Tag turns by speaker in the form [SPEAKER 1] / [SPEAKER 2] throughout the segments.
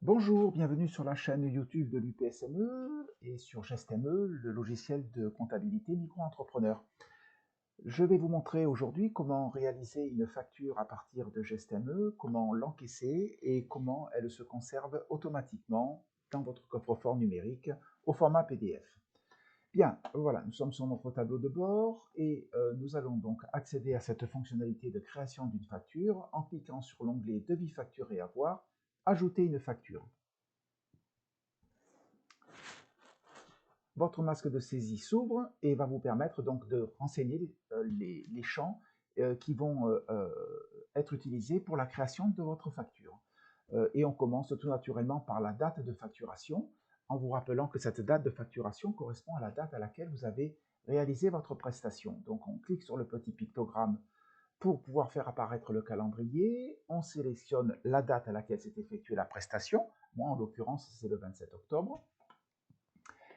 [SPEAKER 1] Bonjour, bienvenue sur la chaîne YouTube de l'UPSME et sur GestME, le logiciel de comptabilité micro-entrepreneur. Je vais vous montrer aujourd'hui comment réaliser une facture à partir de GestME, comment l'encaisser et comment elle se conserve automatiquement dans votre coffre-fort numérique au format PDF. Bien, voilà, nous sommes sur notre tableau de bord et nous allons donc accéder à cette fonctionnalité de création d'une facture en cliquant sur l'onglet Devis, facture et avoir, ajouter une facture. Votre masque de saisie s'ouvre et va vous permettre donc de renseigner les champs qui vont être utilisés pour la création de votre facture. Et on commence tout naturellement par la date de facturation, en vous rappelant que cette date de facturation correspond à la date à laquelle vous avez réalisé votre prestation. Donc on clique sur le petit pictogramme pour pouvoir faire apparaître le calendrier, on sélectionne la date à laquelle s'est effectuée la prestation, moi en l'occurrence c'est le 27 octobre,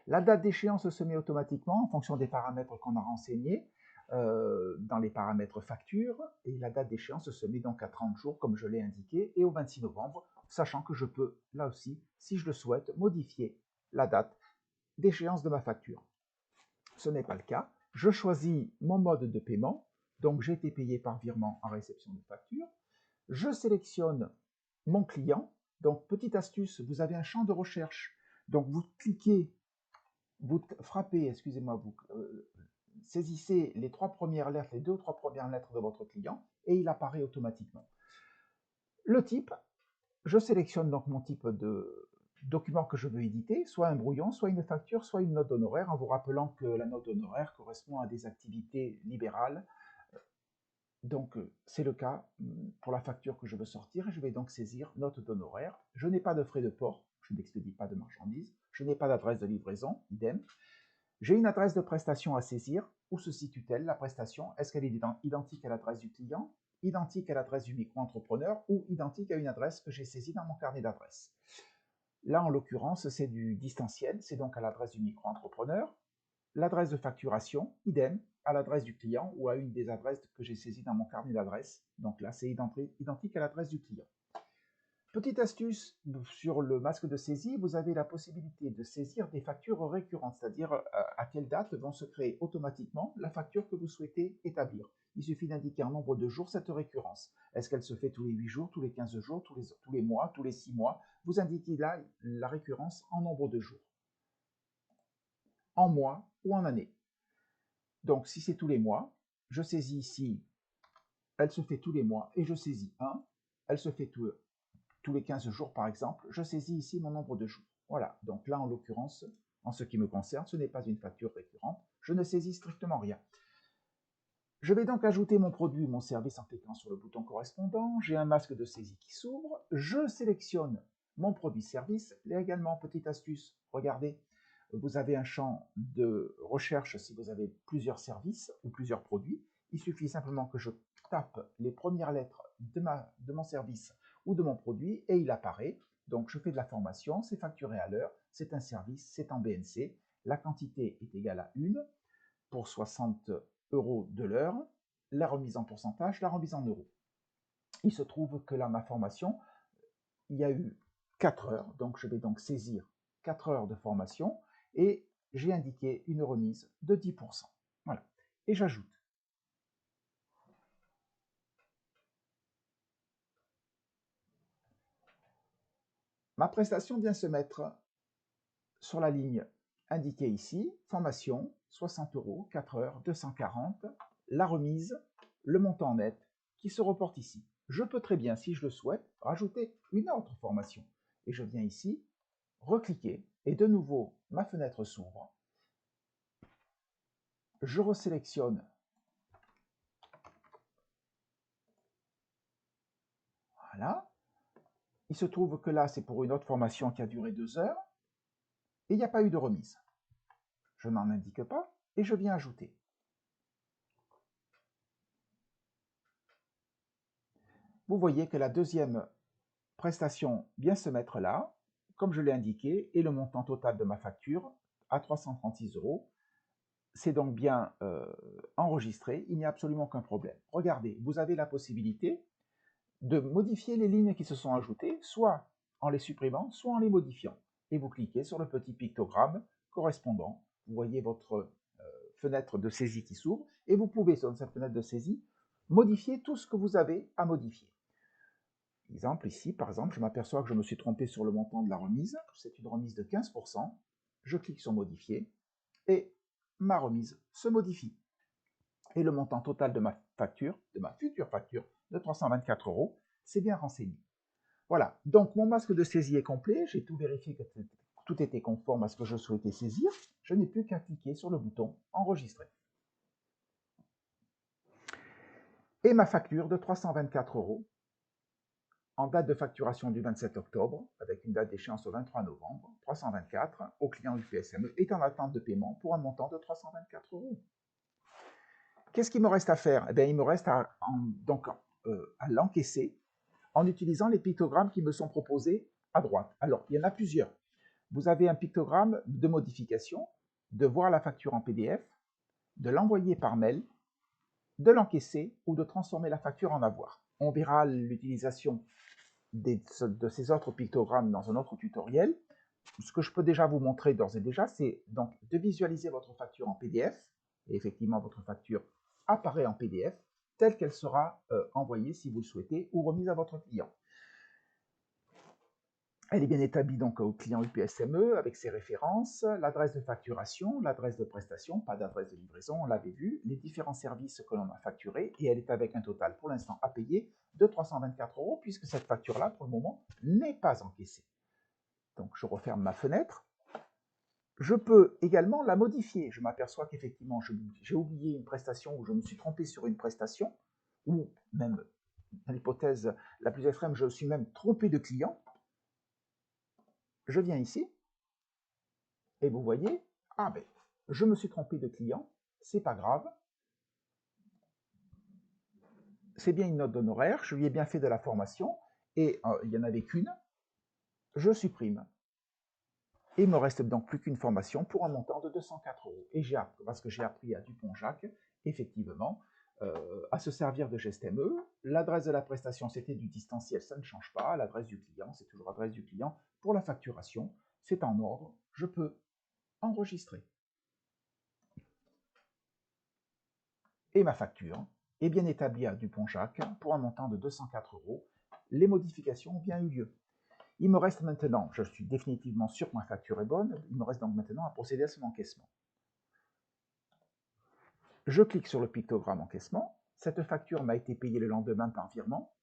[SPEAKER 1] la date d'échéance se met automatiquement en fonction des paramètres qu'on a renseignés dans les paramètres facture, et la date d'échéance se met donc à 30 jours comme je l'ai indiqué, et au 26 novembre, sachant que je peux, là aussi, si je le souhaite, modifier la date d'échéance de ma facture. Ce n'est pas le cas. Je choisis mon mode de paiement, donc j'ai été payé par virement en réception de facture. Je sélectionne mon client, donc petite astuce, vous avez un champ de recherche, donc vous cliquez, vous frappez, excusez-moi, vous saisissez les trois premières lettres, les deux ou trois premières lettres de votre client, et il apparaît automatiquement. Le type, je sélectionne donc mon type de document que je veux éditer, soit un brouillon, soit une facture, soit une note d'honoraire, en vous rappelant que la note d'honoraire correspond à des activités libérales. Donc c'est le cas pour la facture que je veux sortir, et je vais donc saisir note d'honoraire. Je n'ai pas de frais de port, je n'expédie pas de marchandises, je n'ai pas d'adresse de livraison, idem. J'ai une adresse de prestation à saisir. Où se situe-t-elle, la prestation? Est-ce qu'elle est identique à l'adresse du client, identique à l'adresse du micro-entrepreneur ou identique à une adresse que j'ai saisie dans mon carnet d'adresses? Là, en l'occurrence, c'est du distanciel, c'est donc à l'adresse du micro-entrepreneur. L'adresse de facturation, idem, à l'adresse du client ou à une des adresses que j'ai saisies dans mon carnet d'adresses. Donc là, c'est identique à l'adresse du client. Petite astuce, sur le masque de saisie, vous avez la possibilité de saisir des factures récurrentes, c'est-à-dire à quelle date vont se créer automatiquement la facture que vous souhaitez établir. Il suffit d'indiquer en nombre de jours cette récurrence. Est-ce qu'elle se fait tous les 8 jours, tous les 15 jours, tous les mois, tous les 6 mois? Vous indiquez là la récurrence en nombre de jours, en mois ou en années. Donc si c'est tous les mois, je saisis ici, elle se fait tous les mois, et je saisis 1, elle se fait tous les 15 jours par exemple, je saisis ici mon nombre de jours. Voilà, donc là en l'occurrence, en ce qui me concerne, ce n'est pas une facture récurrente, je ne saisis strictement rien. Je vais donc ajouter mon produit ou mon service en cliquant sur le bouton correspondant, j'ai un masque de saisie qui s'ouvre, je sélectionne mon produit-service, là également, petite astuce, regardez, vous avez un champ de recherche si vous avez plusieurs services ou plusieurs produits, il suffit simplement que je tape les premières lettres de mon service ou de mon produit et il apparaît. Donc je fais de la formation, c'est facturé à l'heure, c'est un service, c'est en BNC, la quantité est égale à 1 pour 60 € de l'heure, la remise en pourcentage, la remise en euros. Il se trouve que là, ma formation, il y a eu 4 heures, donc je vais donc saisir 4 heures de formation et j'ai indiqué une remise de 10%. Voilà. Et j'ajoute. Ma prestation vient se mettre sur la ligne indiquée ici, formation, 60 €, 4 heures, 240, la remise, le montant net qui se reporte ici. Je peux très bien, si je le souhaite, rajouter une autre formation. Et je viens ici, recliquer, et de nouveau, ma fenêtre s'ouvre. Je resélectionne. Voilà. Il se trouve que là, c'est pour une autre formation qui a duré 2 heures, et il n'y a pas eu de remise. Je n'en indique pas, et je viens ajouter. Vous voyez que la deuxième prestation vient se mettre là, comme je l'ai indiqué, et le montant total de ma facture à 336 €. C'est donc bien enregistré, il n'y a absolument aucun problème. Regardez, vous avez la possibilité de modifier les lignes qui se sont ajoutées, soit en les supprimant, soit en les modifiant. Et vous cliquez sur le petit pictogramme correspondant. Vous voyez votre fenêtre de saisie qui s'ouvre et vous pouvez, sur cette fenêtre de saisie, modifier tout ce que vous avez à modifier. Exemple, ici, par exemple, je m'aperçois que je me suis trompé sur le montant de la remise. C'est une remise de 15%. Je clique sur modifier et ma remise se modifie. Et le montant total de ma facture, de ma future facture de 324 €, c'est bien renseigné. Voilà, donc mon masque de saisie est complet, j'ai tout vérifié que tout était conforme à ce que je souhaitais saisir. Je n'ai plus qu'à cliquer sur le bouton enregistrer. Et ma facture de 324 € en date de facturation du 27 octobre, avec une date d'échéance au 23 novembre, 324 au client UPSME est en attente de paiement pour un montant de 324 €. Qu'est-ce qu'il me reste à faire? Eh bien, il me reste à l'encaisser en utilisant les pictogrammes qui me sont proposés à droite. Alors, il y en a plusieurs. Vous avez un pictogramme de modification, de voir la facture en PDF, de l'envoyer par mail, de l'encaisser ou de transformer la facture en avoir. On verra l'utilisation de ces autres pictogrammes dans un autre tutoriel. Ce que je peux déjà vous montrer d'ores et déjà, c'est donc de visualiser votre facture en PDF. Et effectivement, votre facture apparaît en PDF telle qu'elle sera envoyée, si vous le souhaitez, ou remise à votre client. Elle est bien établie donc au client UPSME avec ses références, l'adresse de facturation, l'adresse de prestation, pas d'adresse de livraison, on l'avait vu, les différents services que l'on a facturés, et elle est avec un total pour l'instant à payer de 324 € puisque cette facture-là, pour le moment, n'est pas encaissée. Donc je referme ma fenêtre. Je peux également la modifier. Je m'aperçois qu'effectivement, j'ai oublié une prestation ou je me suis trompé sur une prestation, ou même, dans l'hypothèse la plus extrême, je suis même trompé de client. Je viens ici, et vous voyez, ah ben, je me suis trompé de client, c'est pas grave. C'est bien une note d'honoraire, je lui ai bien fait de la formation, et il n'y en avait qu'une, je supprime. Et il me reste donc plus qu'une formation pour un montant de 204 €. Et parce que j'ai appris à Dupont-Jacques, effectivement, à se servir de GestME. L'adresse de la prestation, c'était du distanciel, ça ne change pas. L'adresse du client, c'est toujours l'adresse du client. Pour la facturation, c'est en ordre, je peux enregistrer. Et ma facture est bien établie à Dupont-Jacques pour un montant de 204 €. Les modifications ont bien eu lieu. Il me reste maintenant, je suis définitivement sûr que ma facture est bonne, il me reste donc maintenant à procéder à son encaissement. Je clique sur le pictogramme encaissement. Cette facture m'a été payée le lendemain par virement.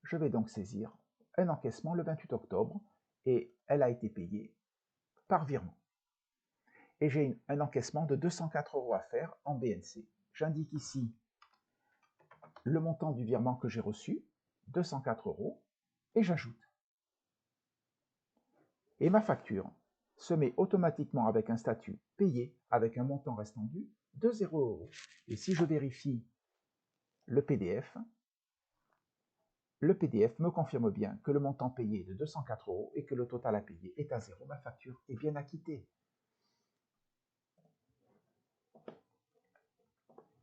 [SPEAKER 1] Je vais donc saisir un encaissement le 28 octobre et elle a été payée par virement. Et j'ai un encaissement de 204 € à faire en BNC. J'indique ici le montant du virement que j'ai reçu, 204 €, et j'ajoute. Et ma facture se met automatiquement avec un statut payé avec un montant restant dû de 0 €. Et si je vérifie le PDF me confirme bien que le montant payé est de 204 € et que le total à payer est à 0. Ma facture est bien acquittée.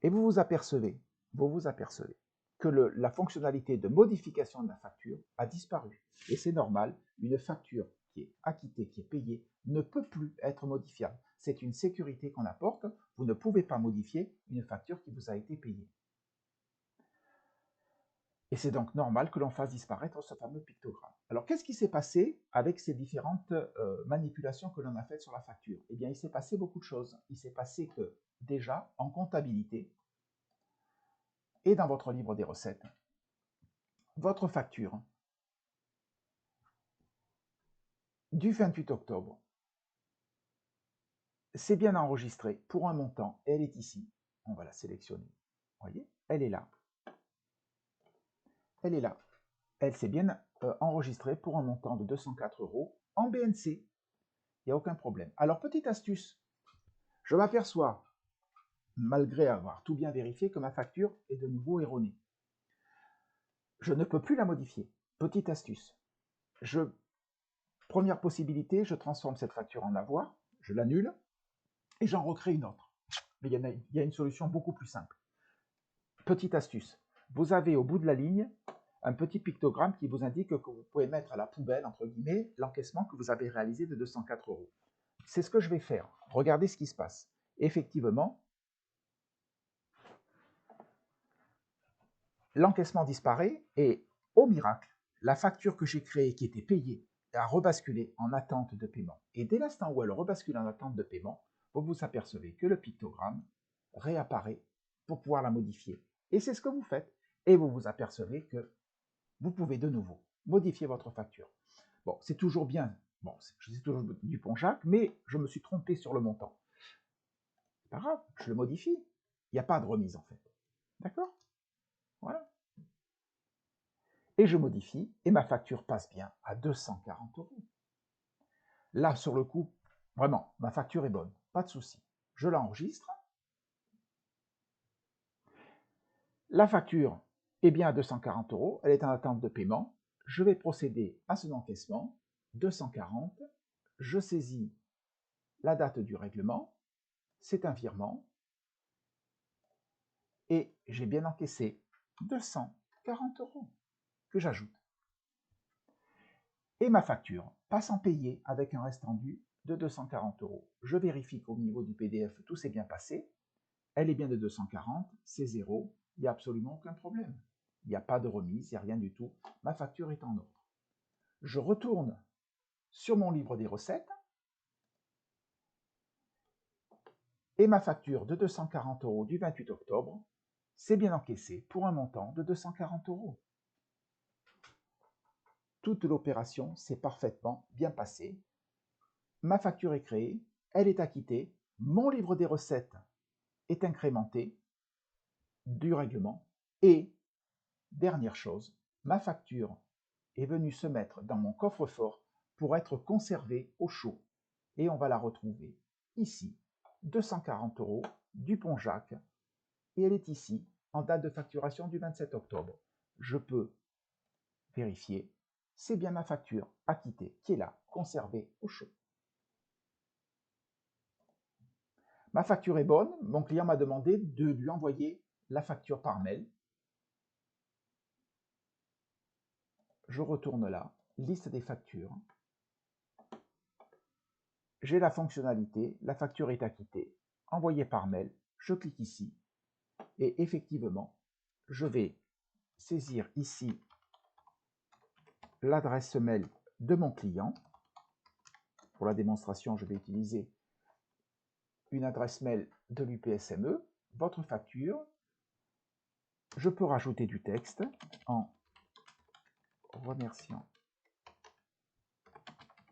[SPEAKER 1] Et vous vous apercevez que la fonctionnalité de modification de la facture a disparu. Et c'est normal, une facture qui est acquittée, qui est payée, ne peut plus être modifiable. C'est une sécurité qu'on apporte. Vous ne pouvez pas modifier une facture qui vous a été payée. Et c'est donc normal que l'on fasse disparaître ce fameux pictogramme. Alors, qu'est-ce qui s'est passé avec ces différentes manipulations que l'on a faites sur la facture? Eh bien, il s'est passé beaucoup de choses. Il s'est passé que, déjà, en comptabilité, et dans votre livre des recettes, votre facture du 28 octobre, c'est bien enregistré pour un montant, et elle est ici. On va la sélectionner. Vous voyez, elle est là. Elle est là. Elle s'est bien enregistrée pour un montant de 204 € en BNC. Il n'y a aucun problème. Alors, petite astuce. Je m'aperçois, malgré avoir tout bien vérifié, que ma facture est de nouveau erronée. Je ne peux plus la modifier. Petite astuce. Première possibilité, je transforme cette facture en avoir, je l'annule, et j'en recrée une autre. Mais il y a une solution beaucoup plus simple. Petite astuce. Vous avez au bout de la ligne un petit pictogramme qui vous indique que vous pouvez mettre à la poubelle, entre guillemets, l'encaissement que vous avez réalisé de 204 €. C'est ce que je vais faire. Regardez ce qui se passe. Effectivement, l'encaissement disparaît et, au miracle, la facture que j'ai créée qui était payée a rebasculé en attente de paiement. Et dès l'instant où elle rebascule en attente de paiement, vous vous apercevez que le pictogramme réapparaît pour pouvoir la modifier. Et c'est ce que vous faites. Et vous vous apercevez que vous pouvez de nouveau modifier votre facture. Bon, c'est toujours bien. Bon, je dis toujours Dupont-Jacques, mais je me suis trompé sur le montant. C'est pas grave, je le modifie. Il n'y a pas de remise en fait. D'accord? Voilà. Et je modifie, et ma facture passe bien à 240 €. Là, sur le coup, vraiment, ma facture est bonne, pas de souci. Je l'enregistre. La facture est bien à 240 €, elle est en attente de paiement. Je vais procéder à son encaissement, 240, je saisis la date du règlement, c'est un virement, et j'ai bien encaissé 240 € que j'ajoute. Et ma facture passe en payé avec un reste rendu de 240 €. Je vérifie qu'au niveau du PDF, tout s'est bien passé. Elle est bien de 240, c'est zéro, il n'y a absolument aucun problème. Il n'y a pas de remise, il n'y a rien du tout. Ma facture est en ordre. Je retourne sur mon livre des recettes et ma facture de 240 € du 28 octobre, c'est bien encaissé pour un montant de 240 €. Toute l'opération s'est parfaitement bien passée. Ma facture est créée, elle est acquittée, mon livre des recettes est incrémenté du règlement et, dernière chose, ma facture est venue se mettre dans mon coffre-fort pour être conservée au chaud. Et on va la retrouver ici, 240 € Dupont-Jacques, et elle est ici, en date de facturation du 27 octobre. Je peux vérifier, c'est bien ma facture acquittée qui est là, conservée au chaud. Ma facture est bonne, mon client m'a demandé de lui envoyer la facture par mail. Je retourne là, liste des factures. J'ai la fonctionnalité, la facture est acquittée, envoyée par mail, je clique ici, et effectivement, je vais saisir ici l'adresse mail de mon client. Pour la démonstration, je vais utiliser une adresse mail de l'UPSME, votre facture. Je peux rajouter du texte en remerciant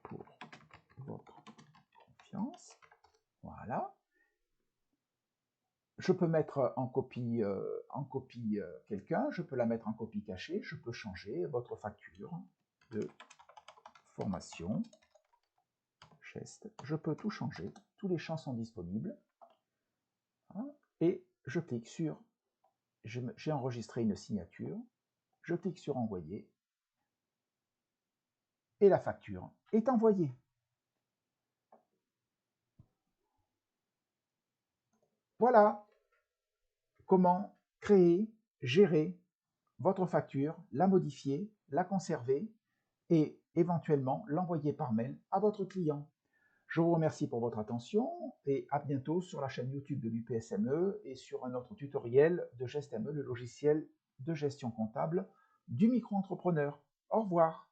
[SPEAKER 1] pour votre confiance. Voilà. Je peux mettre en copie, quelqu'un, je peux la mettre en copie cachée, je peux changer votre facture de formation, geste, je peux tout changer, tous les champs sont disponibles. Et je clique sur, j'ai enregistré une signature, je clique sur envoyer, et la facture est envoyée. Voilà comment créer, gérer votre facture, la modifier, la conserver et éventuellement l'envoyer par mail à votre client. Je vous remercie pour votre attention et à bientôt sur la chaîne YouTube de l'UPSME et sur un autre tutoriel de GestME, le logiciel de gestion comptable du micro-entrepreneur. Au revoir.